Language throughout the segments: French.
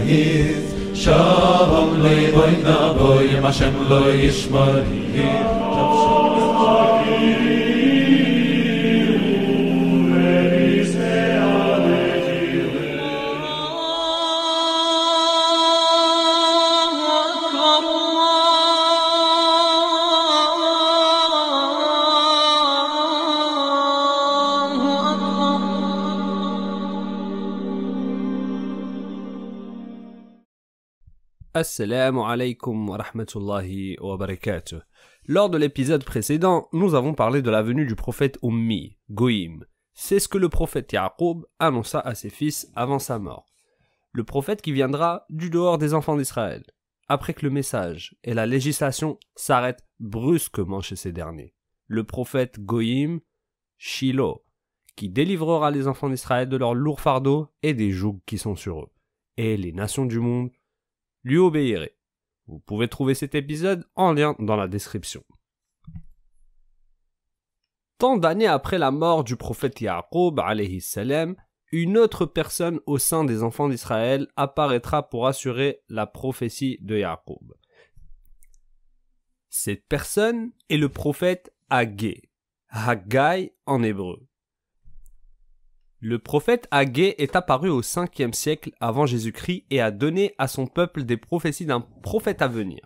yahid Shalom lo boina boyim Hashem lo yishmarih Assalamu alaikum wa rahmatullahi wa barakatuh. Lors de l'épisode précédent, nous avons parlé de la venue du prophète Ummi, Goïm. C'est ce que le prophète Yaqub annonça à ses fils avant sa mort. Le prophète qui viendra du dehors des enfants d'Israël, après que le message et la législation s'arrêtent brusquement chez ces derniers. Le prophète Goïm, Shiloh, qui délivrera les enfants d'Israël de leur lourd fardeau et des jougs qui sont sur eux. Et les nations du monde lui obéirait. Vous pouvez trouver cet épisode en lien dans la description. Tant d'années après la mort du prophète Yaqub, alayhi salam, une autre personne au sein des enfants d'Israël apparaîtra pour assurer la prophétie de Yaqub. Cette personne est le prophète Haggé, Haggai en hébreu. Le prophète Haggé est apparu au 5e siècle avant Jésus-Christ et a donné à son peuple des prophéties d'un prophète à venir.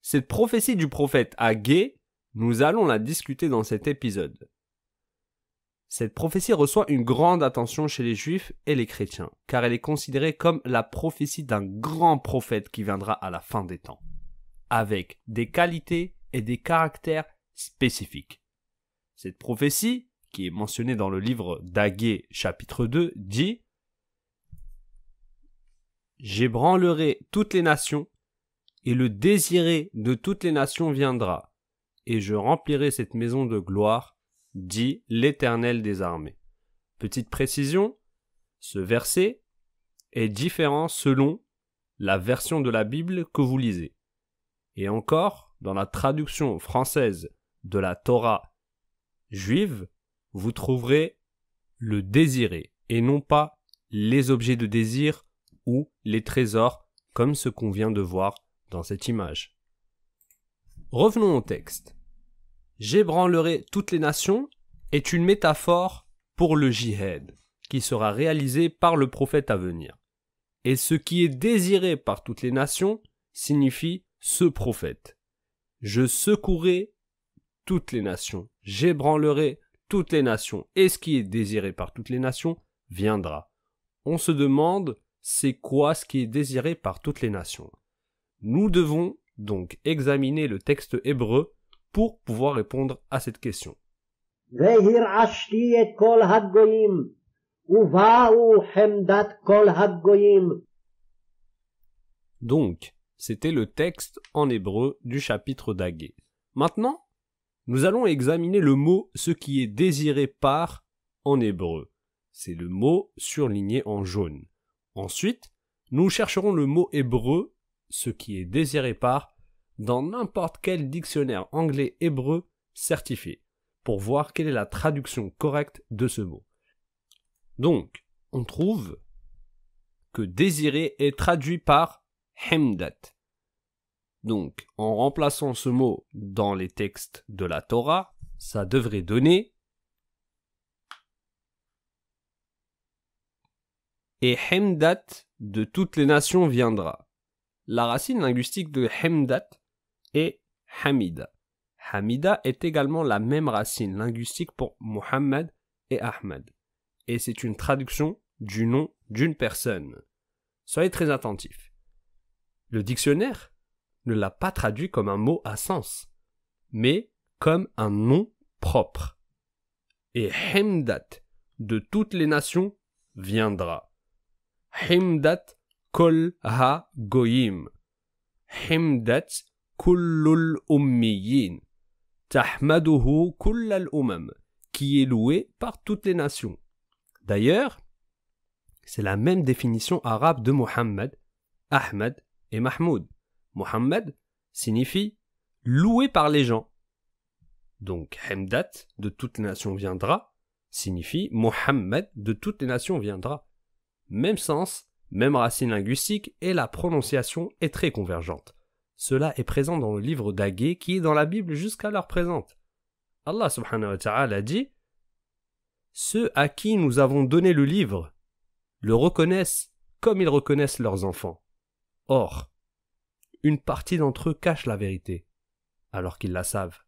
Cette prophétie du prophète Haggé, nous allons la discuter dans cet épisode. Cette prophétie reçoit une grande attention chez les Juifs et les chrétiens, car elle est considérée comme la prophétie d'un grand prophète qui viendra à la fin des temps, avec des qualités et des caractères spécifiques. Cette prophétie, qui est mentionné dans le livre d'Haggé, chapitre 2, dit « J'ébranlerai toutes les nations, et le désiré de toutes les nations viendra, et je remplirai cette maison de gloire, dit l'Éternel des armées. » Petite précision, ce verset est différent selon la version de la Bible que vous lisez. Et encore, dans la traduction française de la Torah juive, vous trouverez le désiré et non pas les objets de désir ou les trésors comme ce qu'on vient de voir dans cette image. Revenons au texte. J'ébranlerai toutes les nations est une métaphore pour le jihad qui sera réalisé par le prophète à venir. Et ce qui est désiré par toutes les nations signifie ce prophète. Je secouerai toutes les nations, j'ébranlerai toutes les nations, et ce qui est désiré par toutes les nations viendra. On se demande, c'est quoi ce qui est désiré par toutes les nations? Nous devons donc examiner le texte hébreu pour pouvoir répondre à cette question. Donc, c'était le texte en hébreu du chapitre d'Haggé. Maintenant, nous allons examiner le mot « ce qui est désiré par » en hébreu. C'est le mot surligné en jaune. Ensuite, nous chercherons le mot hébreu « ce qui est désiré par » dans n'importe quel dictionnaire anglais-hébreu certifié pour voir quelle est la traduction correcte de ce mot. Donc, on trouve que « désirer » est traduit par « hemdat ». Donc, en remplaçant ce mot dans les textes de la Torah, ça devrait donner « Et Hemdat de toutes les nations viendra ». La racine linguistique de Hemdat est Hamida. Hamida est également la même racine linguistique pour Muhammad et Ahmad. Et c'est une traduction du nom d'une personne. Soyez très attentifs. Le dictionnaire ne l'a pas traduit comme un mot à sens, mais comme un nom propre. Et Hemdat de toutes les nations viendra. Hemdat kol ha goyim. Hemdat kullul ummiyin. Tahmaduhu kullal umam. Qui est loué par toutes les nations. D'ailleurs, c'est la même définition arabe de Muhammad, Ahmad et Mahmoud. Muhammad signifie loué par les gens. Donc, Hemdat, de toutes les nations viendra, signifie Muhammad, de toutes les nations viendra. Même sens, même racine linguistique, et la prononciation est très convergente. Cela est présent dans le livre d'Agé qui est dans la Bible jusqu'à l'heure présente. Allah subhanahu wa ta'ala dit « Ceux à qui nous avons donné le livre le reconnaissent comme ils reconnaissent leurs enfants. Or, une partie d'entre eux cache la vérité, alors qu'ils la savent. »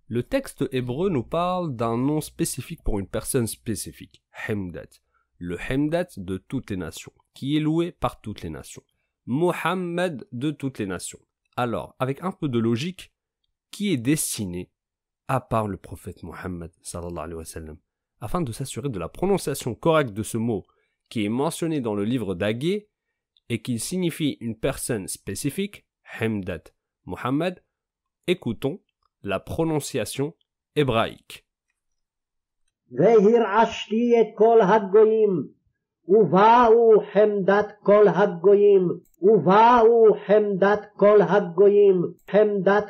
Le texte hébreu nous parle d'un nom spécifique pour une personne spécifique, Hemdat, le Hemdat de toutes les nations, qui est loué par toutes les nations, Mohammed de toutes les nations. Alors, avec un peu de logique, qui est destiné, à part le prophète Mohammed, sallallahu alayhi wa sallam, afin de s'assurer de la prononciation correcte de ce mot qui est mentionné dans le livre d'Agé et qui signifie une personne spécifique, Hemdat, Mohammed, écoutons la prononciation hébraïque. והרעשתי את כל הגויים, ובאו חמדת כל הגויים, ובאו חמדת כל הגויים, חמדת,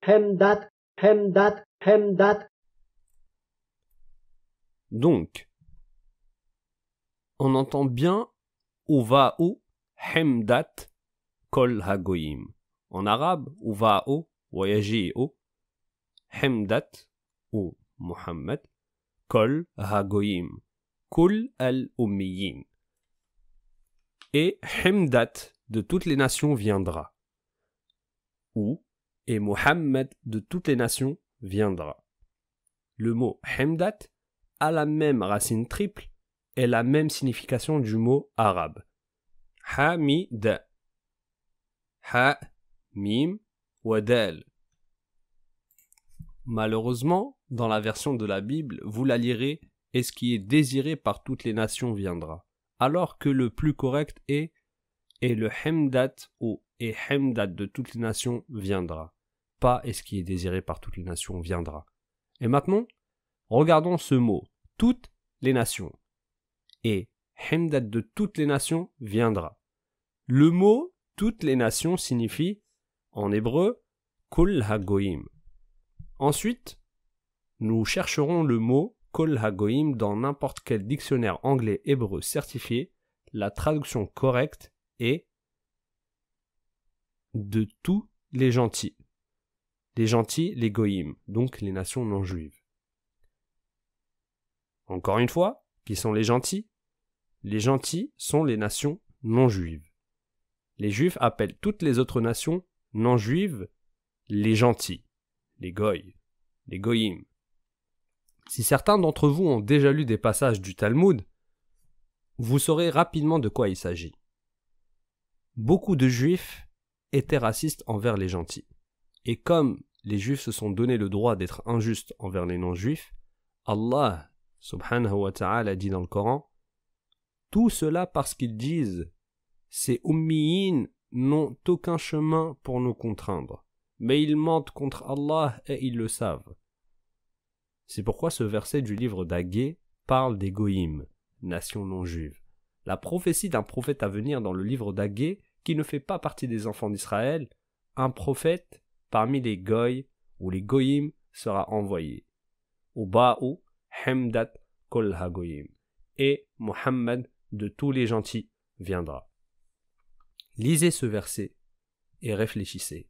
חמדת, חמדת, חמדת. Donc, on entend bien Uva'u Hemdat Kol Hagoyim. En arabe, Uva'u wa yaji'u Hemdat ou Muhammad Kol Hagoyim Kul al-Ummiyin. Et Hemdat de toutes les nations viendra. Ou et Muhammad de toutes les nations viendra. Le mot Hemdat a la même racine triple et la même signification du mot arabe. Hamid. Ha, mim, wa dal. Malheureusement, dans la version de la Bible, vous la lirez et ce qui est désiré par toutes les nations viendra. Alors que le plus correct est et le Hemdat ou et Hemdat de toutes les nations viendra. Pas et ce qui est désiré par toutes les nations viendra. Et maintenant, regardons ce mot, toutes les nations. Et Hemdat de toutes les nations viendra. Le mot toutes les nations signifie, en hébreu, Kol Hagoyim. Ensuite, nous chercherons le mot Kol Hagoyim dans n'importe quel dictionnaire anglais-hébreu certifié. La traduction correcte est de tous les gentils. Les gentils, les goïm, donc les nations non juives. Encore une fois, qui sont les gentils? Les gentils sont les nations non juives. Les juifs appellent toutes les autres nations non juives les gentils, les goy, les goïm. Si certains d'entre vous ont déjà lu des passages du Talmud, vous saurez rapidement de quoi il s'agit. Beaucoup de juifs étaient racistes envers les gentils. Et comme les juifs se sont donné le droit d'être injustes envers les non-juifs, Allah subhanahu wa ta'ala dit dans le Coran, tout cela parce qu'ils disent, ces ummiyin n'ont aucun chemin pour nous contraindre, mais ils mentent contre Allah et ils le savent. C'est pourquoi ce verset du livre d'Agé parle des goïm, nations non juives. La prophétie d'un prophète à venir dans le livre d'Agé, qui ne fait pas partie des enfants d'Israël, un prophète parmi les goy ou les goïm sera envoyé. Uba'u Hemdat Kol Hagoyim. Et Muhammad de tous les gentils viendra. Lisez ce verset et réfléchissez.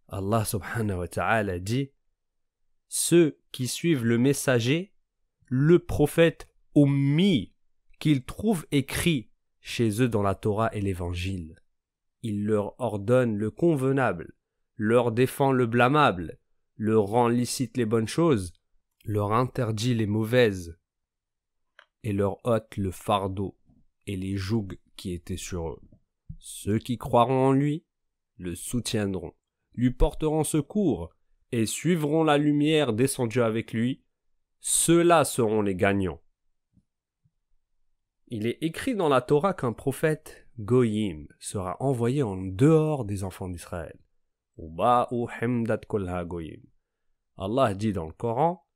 Allah subhanahu wa ta'ala dit, ceux qui suivent le messager, le prophète ummi, qu'ils trouvent écrit chez eux dans la Torah et l'Évangile. Il leur ordonne le convenable, leur défend le blâmable, leur rend licite les bonnes choses, leur interdit les mauvaises, et leur ôte le fardeau et les jougs qui étaient sur eux. Ceux qui croiront en lui le soutiendront, lui porteront secours et suivront la lumière descendue avec lui. Ceux-là seront les gagnants. Il est écrit dans la Torah qu'un prophète goyim sera envoyé en dehors des enfants d'Israël. Uba'u Hemdat Kol Hagoyim. Allah dit dans le Coran,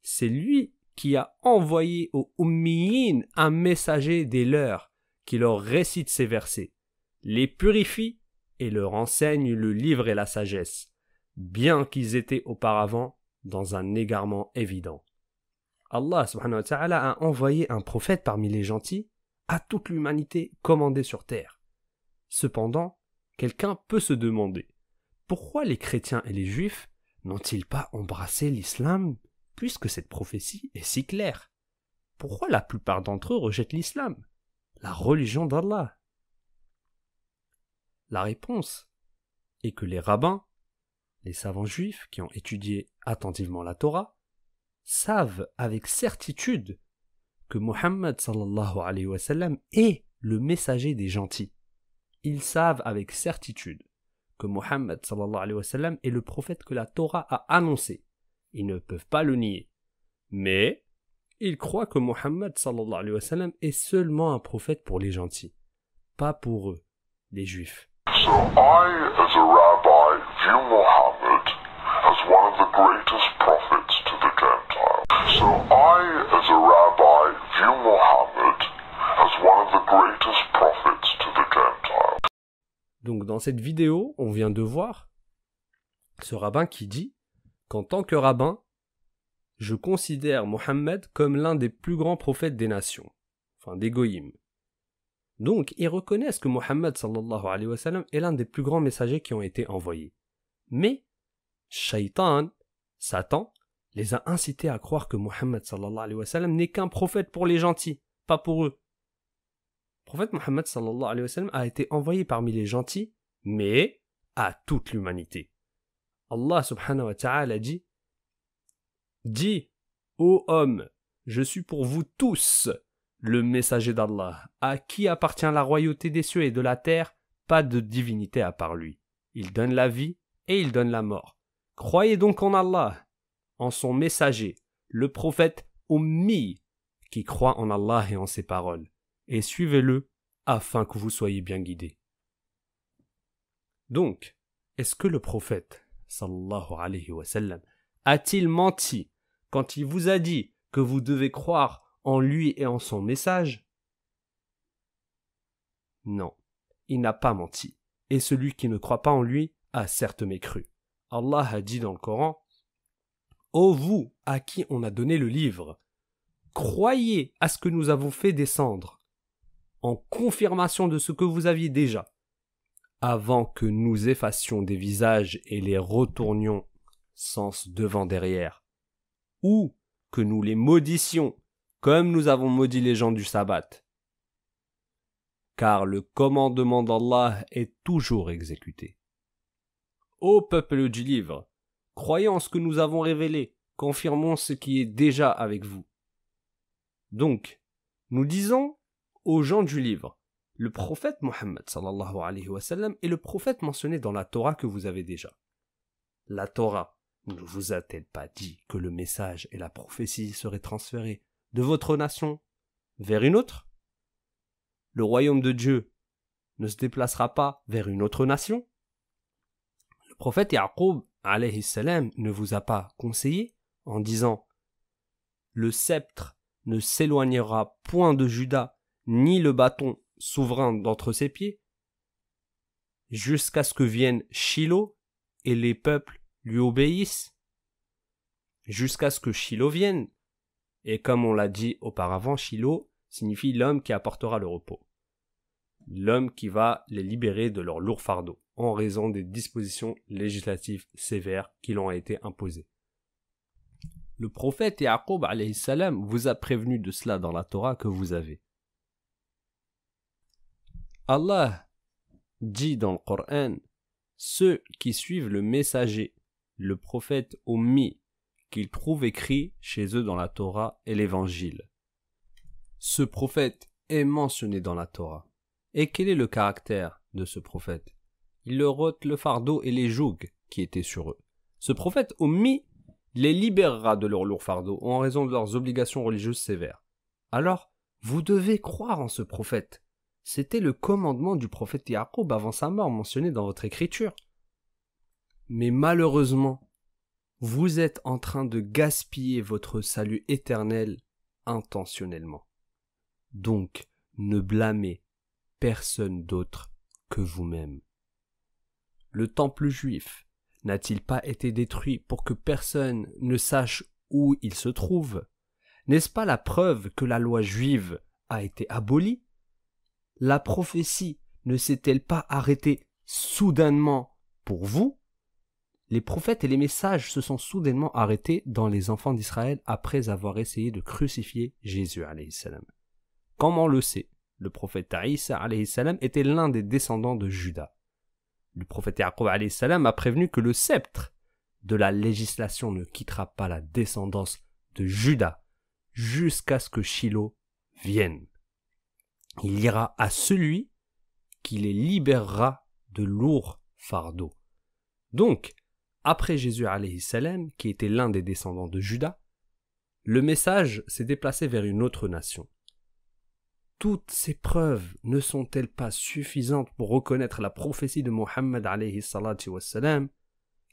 c'est lui qui a envoyé aux ummiyin un messager des leurs qui leur récite ces versets, les purifie et leur enseigne le livre et la sagesse, bien qu'ils étaient auparavant dans un égarement évident. Allah subhanahu wa ta'ala a envoyé un prophète parmi les gentils à toute l'humanité commandée sur terre. Cependant, quelqu'un peut se demander pourquoi les chrétiens et les juifs n'ont-ils pas embrassé l'islam puisque cette prophétie est si claire? Pourquoi la plupart d'entre eux rejettent l'islam, la religion d'Allah? La réponse est que les rabbins, les savants juifs qui ont étudié attentivement la Torah, savent avec certitude que Muhammad sallallahu alayhi wa sallam est le messager des gentils. Ils savent avec certitude que Muhammad sallallahu alayhi wa sallam est le prophète que la Torah a annoncé. Ils ne peuvent pas le nier. Mais ils croient que Muhammad sallallahu alayhi wa sallam est seulement un prophète pour les gentils, pas pour eux, les juifs. So I, as a rabbi, view Muhammad as one of the greatest prophets to the Gentiles. So I, as a rabbi, view Muhammad as one of the greatest prophets to the Gentiles. Donc dans cette vidéo, on vient de voir ce rabbin qui dit qu'en tant que rabbin, je considère Mohammed comme l'un des plus grands prophètes des nations, enfin des goïms. Donc, ils reconnaissent que Mohammed sallallahu alayhi wa sallam est l'un des plus grands messagers qui ont été envoyés. Mais, Shaitan, Satan, les a incités à croire que Mohammed sallallahu alayhi wa sallam n'est qu'un prophète pour les gentils, pas pour eux. Le prophète Mohammed sallallahu alayhi wa sallam a été envoyé parmi les gentils, mais à toute l'humanité. Allah subhanahu wa ta'ala dit « Dis, ô homme, je suis pour vous tous le messager d'Allah, à qui appartient la royauté des cieux et de la terre, pas de divinité à part lui. Il donne la vie et il donne la mort. Croyez donc en Allah, en son messager, le prophète Ummi, qui croit en Allah et en ses paroles, et suivez-le afin que vous soyez bien guidés. » Donc, est-ce que le prophète, sallallahu alayhi wa sallam, a-t-il menti quand il vous a dit que vous devez croire en lui et en son message? Non, il n'a pas menti. Et celui qui ne croit pas en lui a certes mécru. Allah a dit dans le Coran « Ô vous à qui on a donné le livre, croyez à ce que nous avons fait descendre, en confirmation de ce que vous aviez déjà, avant que nous effacions des visages et les retournions sens devant derrière, ou que nous les maudissions, comme nous avons maudit les gens du sabbat. Car le commandement d'Allah est toujours exécuté. Ô peuple du livre, croyez en ce que nous avons révélé, confirmons ce qui est déjà avec vous. Donc, nous disons aux gens du livre, le prophète Mohammed sallallahu alayhi wa sallam est le prophète mentionné dans la Torah que vous avez déjà. La Torah ne vous a-t-elle pas dit que le message et la prophétie seraient transférés de votre nation vers une autre? Le royaume de Dieu ne se déplacera pas vers une autre nation? Le prophète Yaqub alayhi salam ne vous a pas conseillé en disant « Le sceptre ne s'éloignera point de Juda, ni le bâton souverain d'entre ses pieds, jusqu'à ce que vienne Shilo et les peuples lui obéissent, jusqu'à ce que Shilo vienne. » Et comme on l'a dit auparavant, Shilo signifie l'homme qui apportera le repos. L'homme qui va les libérer de leur lourd fardeau, en raison des dispositions législatives sévères qui leur ont été imposées. Le prophète Yaqub alayhi salam vous a prévenu de cela dans la Torah que vous avez. Allah dit dans le Coran, ceux qui suivent le messager, le prophète Ummi, qu'ils trouvent écrit chez eux dans la Torah et l'Évangile. Ce prophète est mentionné dans la Torah. Et quel est le caractère de ce prophète? Il leur ôte le fardeau et les jougs qui étaient sur eux. Ce prophète Ummi les libérera de leur lourd fardeau en raison de leurs obligations religieuses sévères. Alors, vous devez croire en ce prophète. C'était le commandement du prophète Yaqub avant sa mort mentionné dans votre écriture. Mais malheureusement, vous êtes en train de gaspiller votre salut éternel intentionnellement. Donc, ne blâmez personne d'autre que vous-même. Le temple juif n'a-t-il pas été détruit pour que personne ne sache où il se trouve? N'est-ce pas la preuve que la loi juive a été abolie? La prophétie ne s'est-elle pas arrêtée soudainement pour vous? Les prophètes et les messages se sont soudainement arrêtés dans les enfants d'Israël après avoir essayé de crucifier Jésus alayhi salam. Comme on le sait, le prophète Isa alayhi salam était l'un des descendants de Juda. Le prophète Yaqub alayhi salam a prévenu que le sceptre de la législation ne quittera pas la descendance de Juda jusqu'à ce que Shiloh vienne. Il ira à celui qui les libérera de lourds fardeaux. Donc, après Jésus alayhi salam, qui était l'un des descendants de Juda, le message s'est déplacé vers une autre nation. Toutes ces preuves ne sont-elles pas suffisantes pour reconnaître la prophétie de Mohammed alayhi salatu wassalam,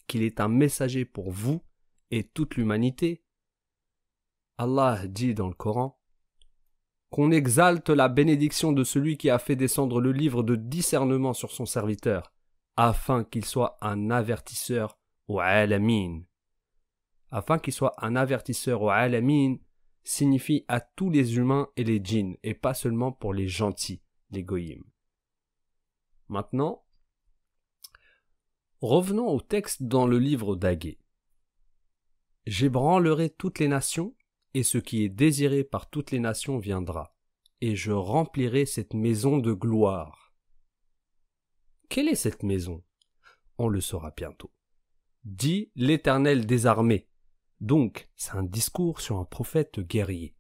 qu'il est un messager pour vous et toute l'humanité? Allah dit dans le Coran qu'on exalte la bénédiction de celui qui a fait descendre le livre de discernement sur son serviteur, afin qu'il soit un avertisseur au alamin. Afin qu'il soit un avertisseur au alamin signifie à tous les humains et les djinns, et pas seulement pour les gentils, les goyim. Maintenant, revenons au texte dans le livre d'Agé. J'ébranlerai toutes les nations, et ce qui est désiré par toutes les nations viendra, et je remplirai cette maison de gloire. Quelle est cette maison? On le saura bientôt. Dit l'Éternel des armées. Donc, c'est un discours sur un prophète guerrier.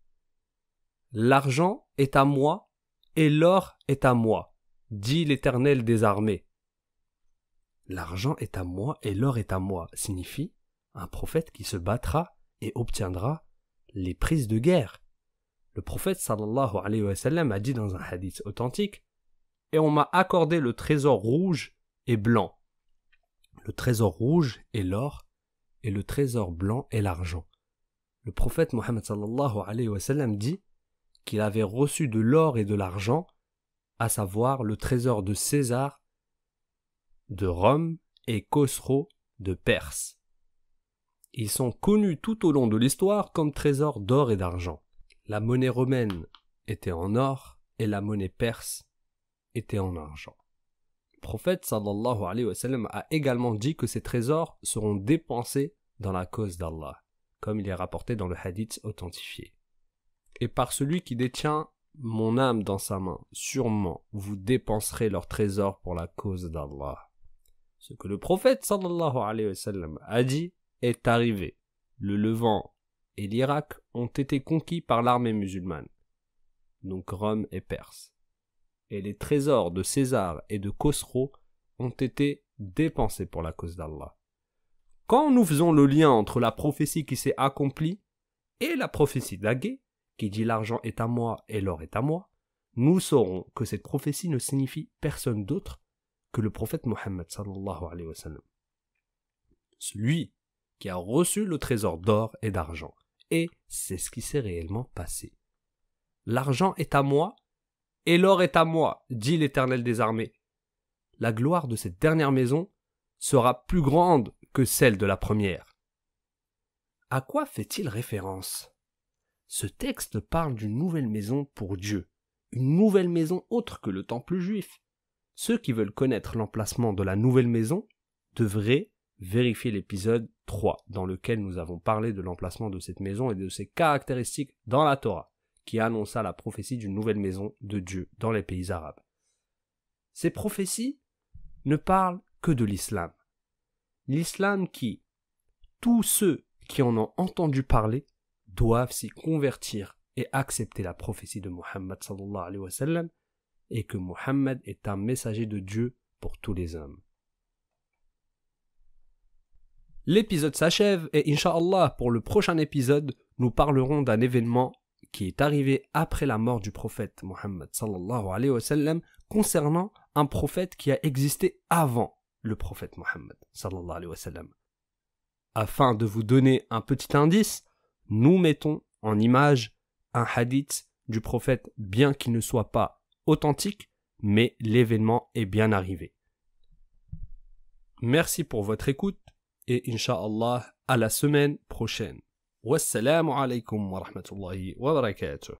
L'argent est à moi, et l'or est à moi, dit l'Éternel des armées. L'argent est à moi, et l'or est à moi, signifie un prophète qui se battra et obtiendra les prises de guerre. Le prophète sallallahu alayhi wa sallam a dit dans un hadith authentique: et on m'a accordé le trésor rouge et blanc. Le trésor rouge est l'or et le trésor blanc est l'argent. Le prophète Mohammed sallallahu alayhi wa sallam dit qu'il avait reçu de l'or et de l'argent, à savoir le trésor de César de Rome et Khosro de Perse. Ils sont connus tout au long de l'histoire comme trésors d'or et d'argent. La monnaie romaine était en or et la monnaie perse était en argent. Le prophète sallallahu alayhi wa sallam a également dit que ces trésors seront dépensés dans la cause d'Allah, comme il est rapporté dans le hadith authentifié. Et par celui qui détient mon âme dans sa main, sûrement vous dépenserez leurs trésors pour la cause d'Allah. Ce que le prophète sallallahu alayhi wa sallam a dit est arrivé. Le Levant et l'Irak ont été conquis par l'armée musulmane, donc Rome et Perse. Et les trésors de César et de Khosro ont été dépensés pour la cause d'Allah. Quand nous faisons le lien entre la prophétie qui s'est accomplie et la prophétie d'Agé, qui dit l'argent est à moi et l'or est à moi, nous saurons que cette prophétie ne signifie personne d'autre que le prophète Mohammed sallallahu alayhi wa sallam. Celui qui a reçu le trésor d'or et d'argent. Et c'est ce qui s'est réellement passé. L'argent est à moi et l'or est à moi, dit l'Éternel des armées. La gloire de cette dernière maison sera plus grande que celle de la première. À quoi fait-il référence? Ce texte parle d'une nouvelle maison pour Dieu, une nouvelle maison autre que le temple juif. Ceux qui veulent connaître l'emplacement de la nouvelle maison devraient vérifier l'épisode 3, dans lequel nous avons parlé de l'emplacement de cette maison et de ses caractéristiques dans la Torah, qui annonça la prophétie d'une nouvelle maison de Dieu dans les pays arabes. Ces prophéties ne parlent que de l'islam. L'islam qui, tous ceux qui en ont entendu parler, doivent s'y convertir et accepter la prophétie de Mohammed sallallahu alayhi wa sallam, et que Mohammed est un messager de Dieu pour tous les hommes. L'épisode s'achève et Inch'Allah, pour le prochain épisode, nous parlerons d'un événement qui est arrivé après la mort du prophète Mohammed sallallahu alayhi wa sallam concernant un prophète qui a existé avant le prophète Mohammed sallallahu alayhi wa sallam. Afin de vous donner un petit indice, nous mettons en image un hadith du prophète, bien qu'il ne soit pas authentique, mais l'événement est bien arrivé. Merci pour votre écoute et Inch'Allah à la semaine prochaine. Wassalamu alaikum wa rahmatullahi wa barakatuh.